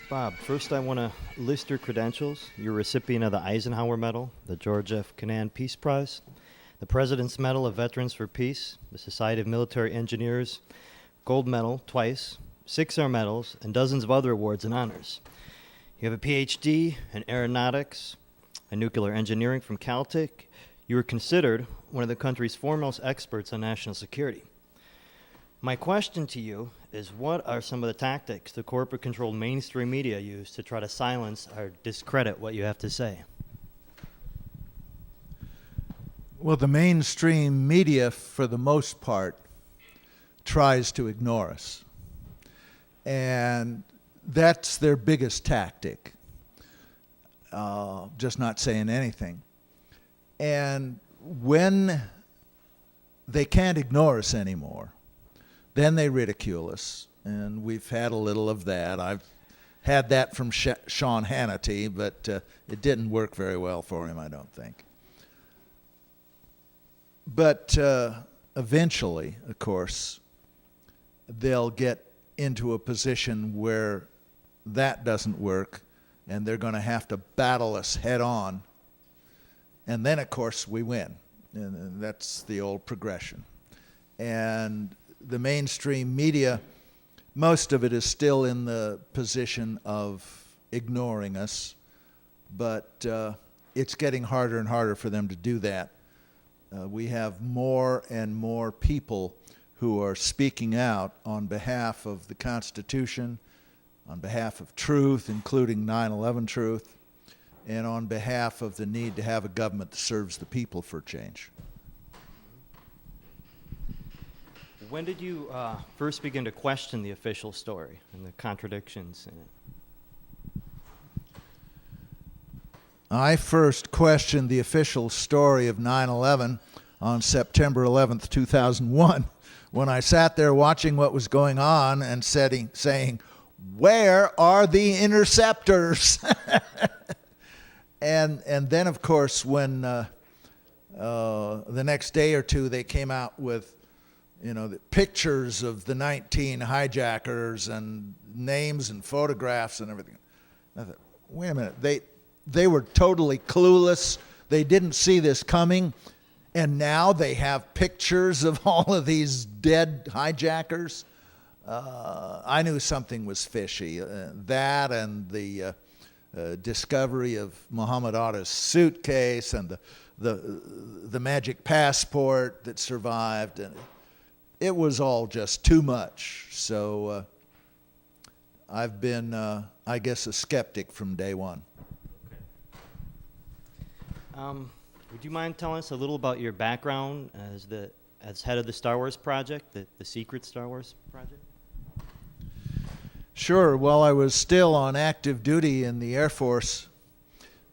Bob, first I want to list your credentials. You're a recipient of the Eisenhower Medal, the George F. Kennan Peace Prize, the President's Medal of Veterans for Peace, the Society of Military Engineers, Gold Medal twice, 6 Air Medals, and dozens of other awards and honors. You have a PhD in aeronautics and nuclear engineering from Caltech. You were considered one of the country's foremost experts on national security. My question to you is, what are some of the tactics the corporate-controlled mainstream media use to try to silence or discredit what you have to say? Well, the mainstream media, for the most part, tries to ignore us. And that's their biggest tactic, just not saying anything. And when they can't ignore us anymore, then they ridicule us, and we've had a little of that. I've had that from Sean Hannity, but it didn't work very well for him, I don't think. But eventually, of course, they'll get into a position where that doesn't work, and they're going to have to battle us head on. And then, of course, we win. And that's the old progression. And the mainstream media, most of it is still in the position of ignoring us, but it's getting harder and harder for them to do that. We have more and more people who are speaking out on behalf of the Constitution, on behalf of truth, including 9/11 truth, and on behalf of the need to have a government that serves the people for change. When did you first begin to question the official story and the contradictions in it? I first questioned the official story of 9/11 on September 11th, 2001, when I sat there watching what was going on and saying, "Where are the interceptors?" and then, of course, when the next day or two they came out with the pictures of the 19 hijackers and names and photographs and everything. I thought, wait a minute, they were totally clueless. They didn't see this coming, and now they have pictures of all of these dead hijackers. I knew something was fishy. That and the discovery of Muhammad Atta's suitcase and the magic passport that survived, and it was all just too much. So I've been, I guess, a skeptic from day one. Okay. Would you mind telling us a little about your background as head of the Star Wars project, the secret Star Wars project? Sure. While I was still on active duty in the Air Force,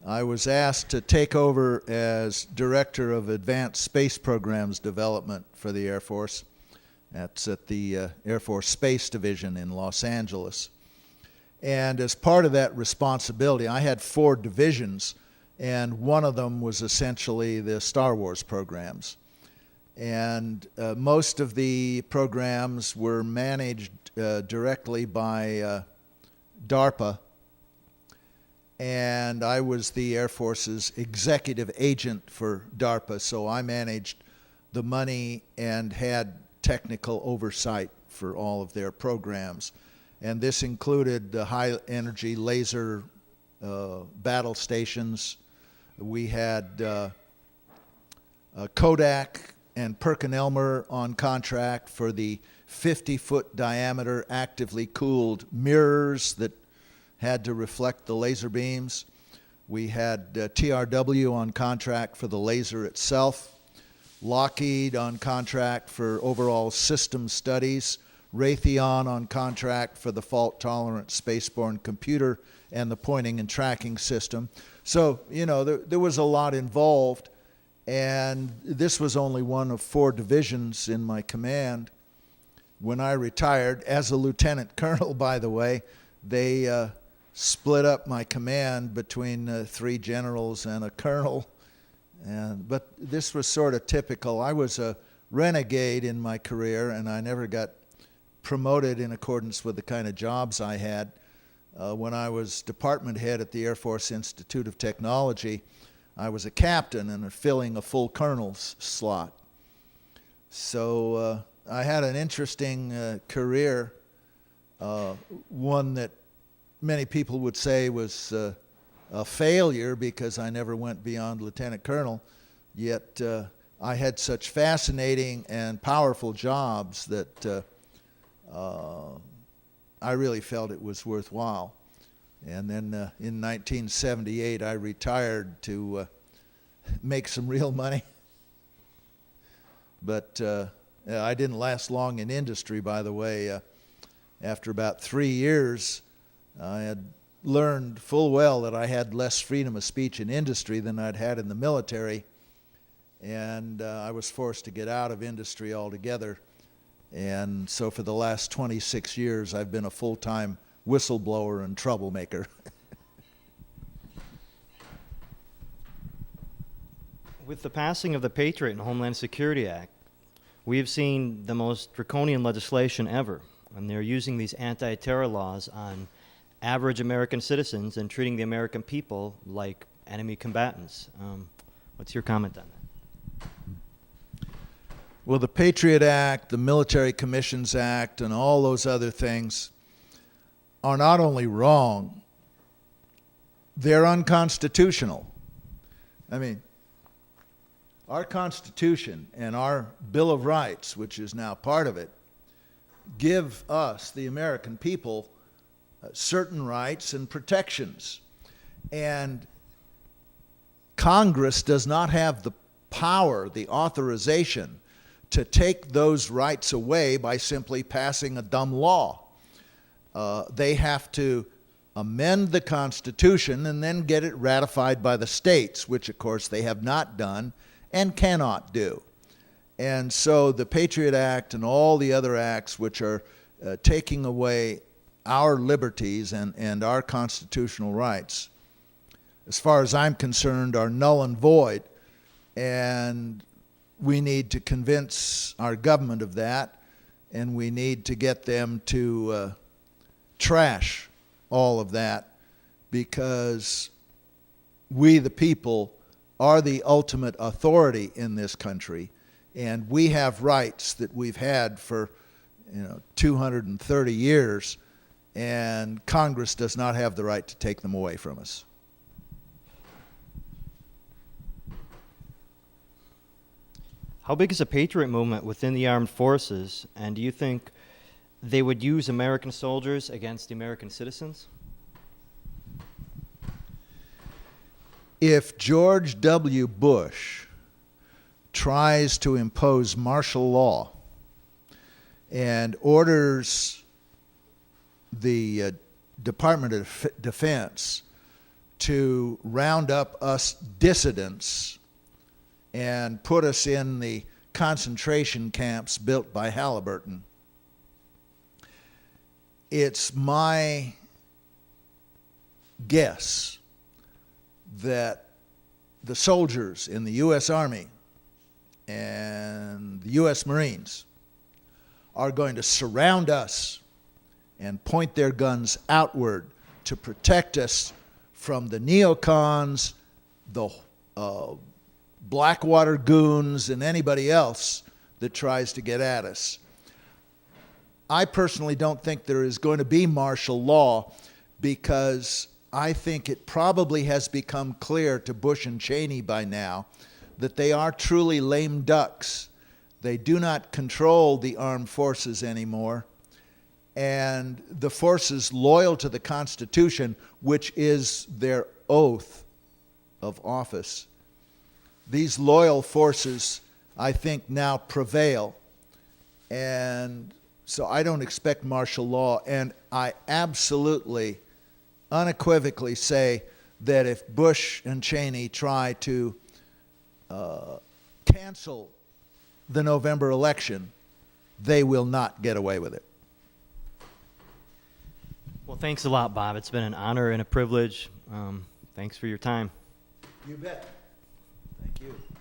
I was asked to take over as Director of Advanced Space Programs Development for the Air Force. That's at the Air Force Space Division in Los Angeles. And as part of that responsibility, I had 4 divisions, and one of them was essentially the Star Wars programs. And most of the programs were managed directly by DARPA, and I was the Air Force's executive agent for DARPA, so I managed the money and had technical oversight for all of their programs. And this included the high-energy laser battle stations. We had Kodak and PerkinElmer on contract for the 50-foot diameter actively cooled mirrors that had to reflect the laser beams. We had TRW on contract for the laser itself. Lockheed on contract for overall system studies, Raytheon on contract for the fault-tolerant spaceborne computer and the pointing and tracking system. So, there was a lot involved, and this was only one of 4 divisions in my command. When I retired, as a lieutenant colonel, by the way, they split up my command between 3 generals and a colonel. But this was sort of typical. I was a renegade in my career, and I never got promoted in accordance with the kind of jobs I had. When I was department head at the Air Force Institute of Technology, I was a captain and filling a full colonel's slot. So I had an interesting career, one that many people would say was a failure because I never went beyond lieutenant colonel, yet I had such fascinating and powerful jobs that I really felt it was worthwhile. And then in 1978, I retired to make some real money. But I didn't last long in industry, by the way. After about 3 years, I had learned full well that I had less freedom of speech in industry than I'd had in the military. And I was forced to get out of industry altogether. And so for the last 26 years, I've been a full-time whistleblower and troublemaker. With the passing of the Patriot and Homeland Security Act, we have seen the most draconian legislation ever, and they're using these anti-terror laws on average American citizens and treating the American people like enemy combatants. What's your comment on that? Well, the Patriot Act, the Military Commissions Act, and all those other things are not only wrong, they're unconstitutional. I mean, our Constitution and our Bill of Rights, which is now part of it, give us, the American people, certain rights and protections. And Congress does not have the power, the authorization, to take those rights away by simply passing a dumb law. They have to amend the Constitution and then get it ratified by the states, which of course they have not done and cannot do. And so the Patriot Act and all the other acts which are taking away our liberties and our constitutional rights, as far as I'm concerned, are null and void. And we need to convince our government of that, and we need to get them to trash all of that, because we, the people, are the ultimate authority in this country, and we have rights that we've had for 230 years, and Congress does not have the right to take them away from us. How big is a Patriot movement within the armed forces, and do you think they would use American soldiers against the American citizens? If George W. Bush tries to impose martial law and orders the Department of Defense to round up us dissidents and put us in the concentration camps built by Halliburton, it's my guess that the soldiers in the U.S. Army and the U.S. Marines are going to surround us and point their guns outward to protect us from the neocons, the Blackwater goons, and anybody else that tries to get at us. I personally don't think there is going to be martial law, because I think it probably has become clear to Bush and Cheney by now that they are truly lame ducks. They do not control the armed forces anymore. And the forces loyal to the Constitution, which is their oath of office, these loyal forces, I think, now prevail. And so I don't expect martial law. And I absolutely, unequivocally say that if Bush and Cheney try to cancel the November election, they will not get away with it. Well, thanks a lot, Bob. It's been an honor and a privilege. Thanks for your time. You bet. Thank you.